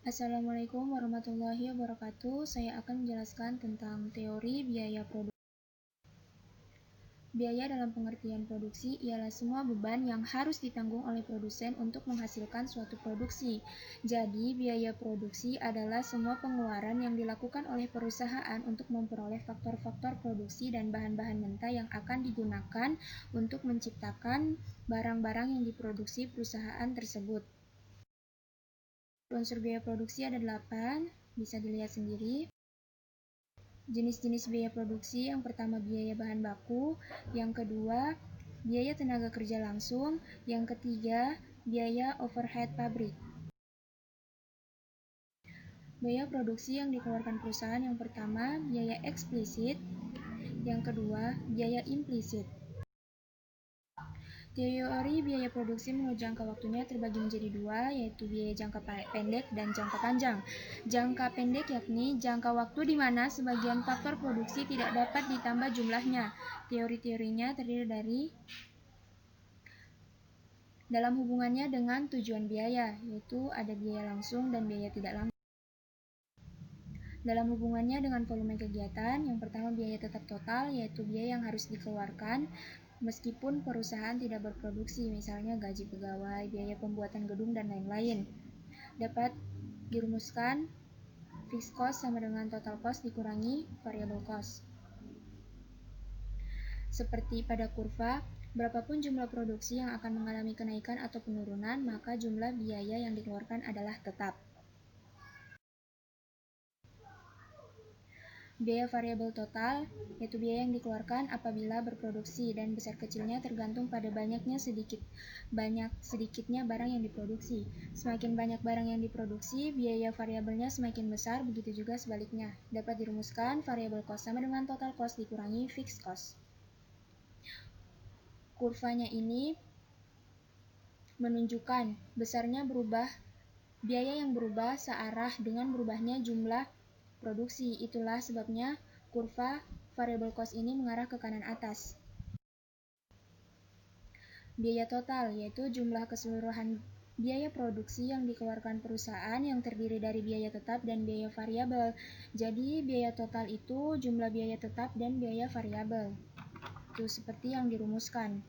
Assalamualaikum warahmatullahi wabarakatuh. Saya akan menjelaskan tentang teori biaya produksi. Biaya dalam pengertian produksi ialah semua beban yang harus ditanggung oleh produsen untuk menghasilkan suatu produksi. Jadi, biaya produksi adalah semua pengeluaran yang dilakukan oleh perusahaan untuk memperoleh faktor-faktor produksi dan bahan-bahan mentah yang akan digunakan untuk menciptakan barang-barang yang diproduksi perusahaan tersebut. Unsur biaya produksi ada 8, bisa dilihat sendiri. Jenis-jenis biaya produksi, yang pertama biaya bahan baku, yang kedua biaya tenaga kerja langsung, yang ketiga biaya overhead pabrik. Biaya produksi yang dikeluarkan perusahaan yang pertama biaya eksplisit, yang kedua biaya implisit. Teori biaya produksi menurut jangka waktunya terbagi menjadi dua, yaitu biaya jangka pendek dan jangka panjang. Jangka pendek yakni jangka waktu di mana sebagian faktor produksi tidak dapat ditambah jumlahnya. Teori-teorinya terdiri dari dalam hubungannya dengan tujuan biaya, yaitu ada biaya langsung dan biaya tidak langsung. Dalam hubungannya dengan volume kegiatan, yang pertama biaya tetap total, yaitu biaya yang harus dikeluarkan meskipun perusahaan tidak berproduksi, misalnya gaji pegawai, biaya pembuatan gedung, dan lain-lain. Dapat dirumuskan fixed cost sama dengan total cost dikurangi variable cost. Seperti pada kurva, berapapun jumlah produksi yang akan mengalami kenaikan atau penurunan, maka jumlah biaya yang dikeluarkan adalah tetap. Biaya variabel total, yaitu biaya yang dikeluarkan apabila berproduksi dan besar kecilnya tergantung pada banyak sedikitnya barang yang diproduksi. Semakin banyak barang yang diproduksi, biaya variabelnya semakin besar, begitu juga sebaliknya. Dapat dirumuskan variabel cost sama dengan total cost dikurangi fixed cost. Kurvanya ini menunjukkan besarnya biaya yang berubah searah dengan berubahnya jumlah produksi. Itulah sebabnya kurva variable cost ini mengarah ke kanan atas. Biaya total, yaitu jumlah keseluruhan biaya produksi yang dikeluarkan perusahaan yang terdiri dari biaya tetap dan biaya variabel. Jadi, biaya total itu jumlah biaya tetap dan biaya variabel. Itu seperti yang dirumuskan.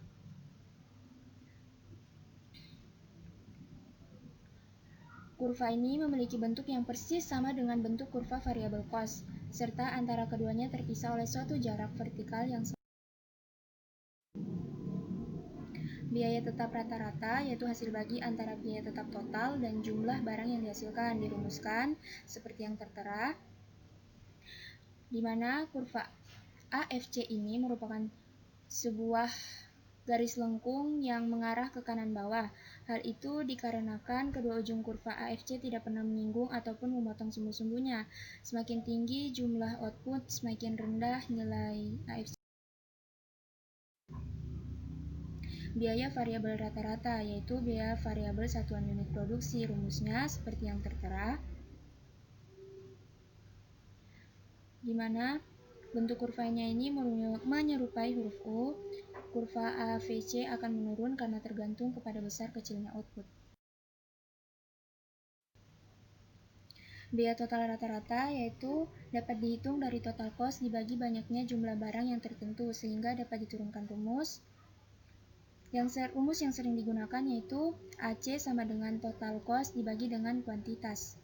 Kurva ini memiliki bentuk yang persis sama dengan bentuk kurva variable cost, serta antara keduanya terpisah oleh suatu jarak vertikal yang sama. Biaya tetap rata-rata, yaitu hasil bagi antara biaya tetap total dan jumlah barang yang dihasilkan, dirumuskan seperti yang tertera, di mana kurva AFC ini merupakan sebuah garis lengkung yang mengarah ke kanan bawah. Hal itu dikarenakan kedua ujung kurva AFC tidak pernah menyinggung ataupun memotong sumbu-sumbunya. Semakin tinggi jumlah output, semakin rendah nilai AFC. Biaya variabel rata-rata, yaitu biaya variabel satuan unit produksi. Rumusnya seperti yang tertera, di mana bentuk kurvanya ini menyerupai huruf U. Kurva AVC akan menurun karena tergantung kepada besar kecilnya output. Biaya total rata-rata yaitu dapat dihitung dari total cost dibagi banyaknya jumlah barang yang tertentu, sehingga dapat diturunkan rumus. Rumus yang sering digunakan yaitu AC sama dengan total cost dibagi dengan kuantitas.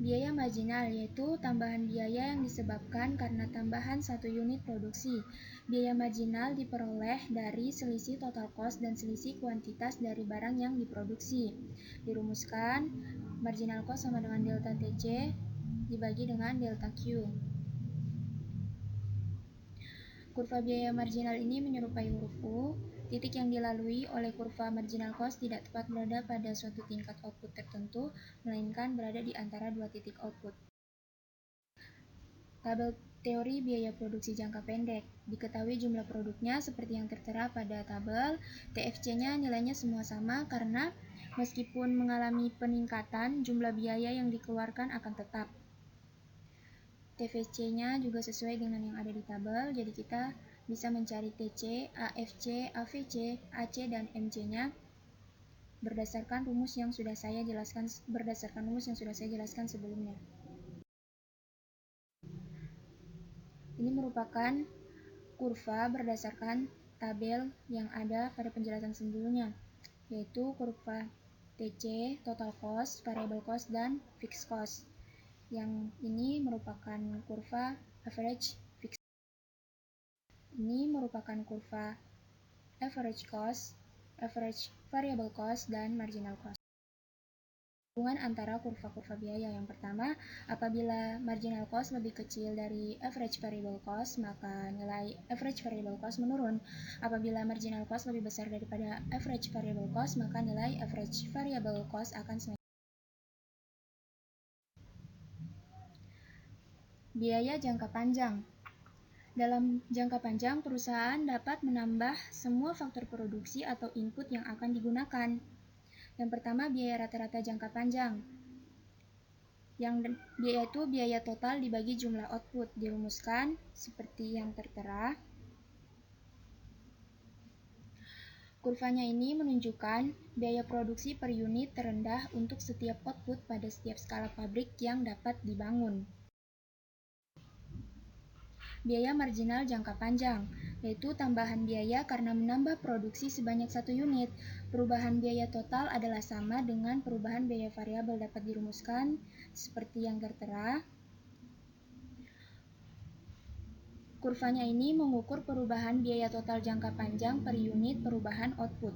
Biaya marginal, yaitu tambahan biaya yang disebabkan karena tambahan satu unit produksi. Biaya marginal diperoleh dari selisih total cost dan selisih kuantitas dari barang yang diproduksi. Dirumuskan, marginal cost sama dengan delta TC dibagi dengan delta Q. Kurva biaya marginal ini menyerupai huruf U. Titik yang dilalui oleh kurva marginal cost tidak tepat berada pada suatu tingkat output tertentu, melainkan berada di antara dua titik output. Tabel teori biaya produksi jangka pendek. Diketahui jumlah produknya seperti yang tertera pada tabel. TFC-nya nilainya semua sama karena meskipun mengalami peningkatan, jumlah biaya yang dikeluarkan akan tetap. TVC-nya juga sesuai dengan yang ada di tabel, jadi kita bisa mencari TC, AFC, AVC, AC, dan MC-nya berdasarkan rumus yang sudah saya jelaskan sebelumnya. Ini merupakan kurva berdasarkan tabel yang ada pada penjelasan sebelumnya, yaitu kurva TC, total cost, variable cost, dan fixed cost. Yang ini merupakan kurva average fixed. Ini merupakan kurva average cost, average variable cost, dan marginal cost. Hubungan antara kurva-kurva biaya. Yang pertama, apabila marginal cost lebih kecil dari average variable cost, maka nilai average variable cost menurun. Apabila marginal cost lebih besar daripada average variable cost, maka nilai average variable cost akan semakin. Biaya jangka panjang. Dalam jangka panjang, perusahaan dapat menambah semua faktor produksi atau input yang akan digunakan. Yang pertama, biaya rata-rata jangka panjang, yaitu biaya total dibagi jumlah output, dirumuskan seperti yang tertera. Kurvanya ini menunjukkan biaya produksi per unit terendah untuk setiap output pada setiap skala pabrik yang dapat dibangun. Biaya marginal jangka panjang, yaitu tambahan biaya karena menambah produksi sebanyak 1 unit. Perubahan biaya total adalah sama dengan perubahan biaya variabel, dapat dirumuskan seperti yang tertera. Kurvanya ini mengukur perubahan biaya total jangka panjang per unit perubahan output.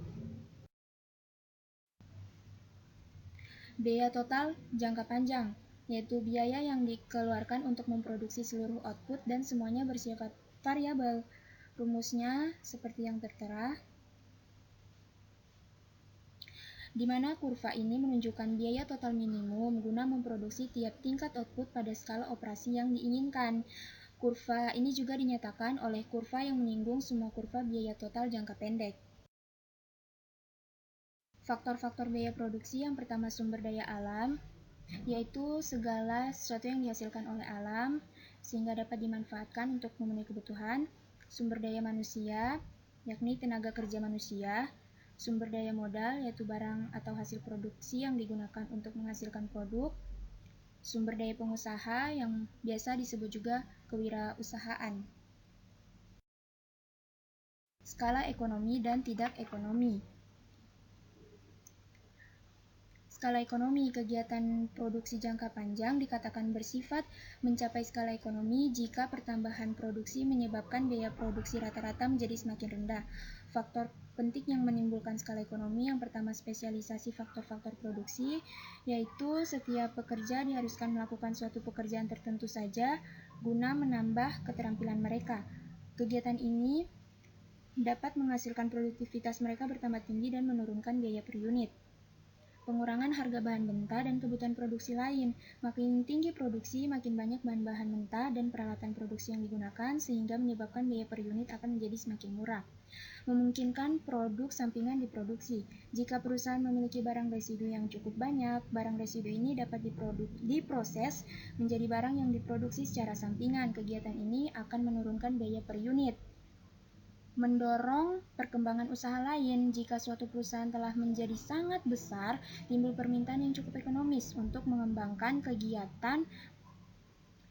Biaya total jangka panjang, yaitu biaya yang dikeluarkan untuk memproduksi seluruh output dan semuanya bersifat variabel. Rumusnya seperti yang tertera, di mana kurva ini menunjukkan biaya total minimum guna memproduksi tiap tingkat output pada skala operasi yang diinginkan. Kurva ini juga dinyatakan oleh kurva yang menyinggung semua kurva biaya total jangka pendek. Faktor-faktor biaya produksi. Yang pertama, sumber daya alam, yaitu segala sesuatu yang dihasilkan oleh alam sehingga dapat dimanfaatkan untuk memenuhi kebutuhan. Sumber daya manusia, yakni tenaga kerja manusia. Sumber daya modal, yaitu barang atau hasil produksi yang digunakan untuk menghasilkan produk. Sumber daya pengusaha, yang biasa disebut juga kewirausahaan. Skala ekonomi dan tidak ekonomi. Skala ekonomi, kegiatan produksi jangka panjang dikatakan bersifat mencapai skala ekonomi jika pertambahan produksi menyebabkan biaya produksi rata-rata menjadi semakin rendah. Faktor penting yang menimbulkan skala ekonomi. Yang pertama, spesialisasi faktor-faktor produksi, yaitu setiap pekerja diharuskan melakukan suatu pekerjaan tertentu saja guna menambah keterampilan mereka. Kegiatan ini dapat menghasilkan produktivitas mereka bertambah tinggi dan menurunkan biaya per unit. Pengurangan harga bahan mentah dan kebutuhan produksi lain. Makin tinggi produksi, makin banyak bahan-bahan mentah dan peralatan produksi yang digunakan, sehingga menyebabkan biaya per unit akan menjadi semakin murah. Memungkinkan produk sampingan diproduksi. Jika perusahaan memiliki barang residu yang cukup banyak, barang residu ini dapat diproses menjadi barang yang diproduksi secara sampingan. Kegiatan ini akan menurunkan biaya per unit. Mendorong perkembangan usaha lain. Jika suatu perusahaan telah menjadi sangat besar, timbul permintaan yang cukup ekonomis untuk mengembangkan kegiatan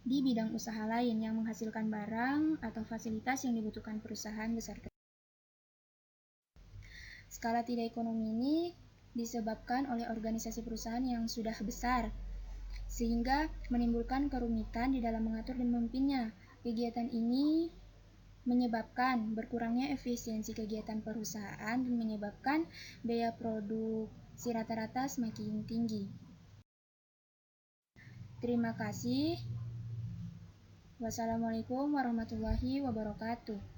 di bidang usaha lain yang menghasilkan barang atau fasilitas yang dibutuhkan perusahaan besar. Skala tidak ekonomi ini disebabkan oleh organisasi perusahaan yang sudah besar, sehingga menimbulkan kerumitan di dalam mengatur dan memimpinnya. Kegiatan ini menyebabkan berkurangnya efisiensi kegiatan perusahaan dan menyebabkan biaya produksi rata-rata semakin tinggi. Terima kasih. Wassalamualaikum warahmatullahi wabarakatuh.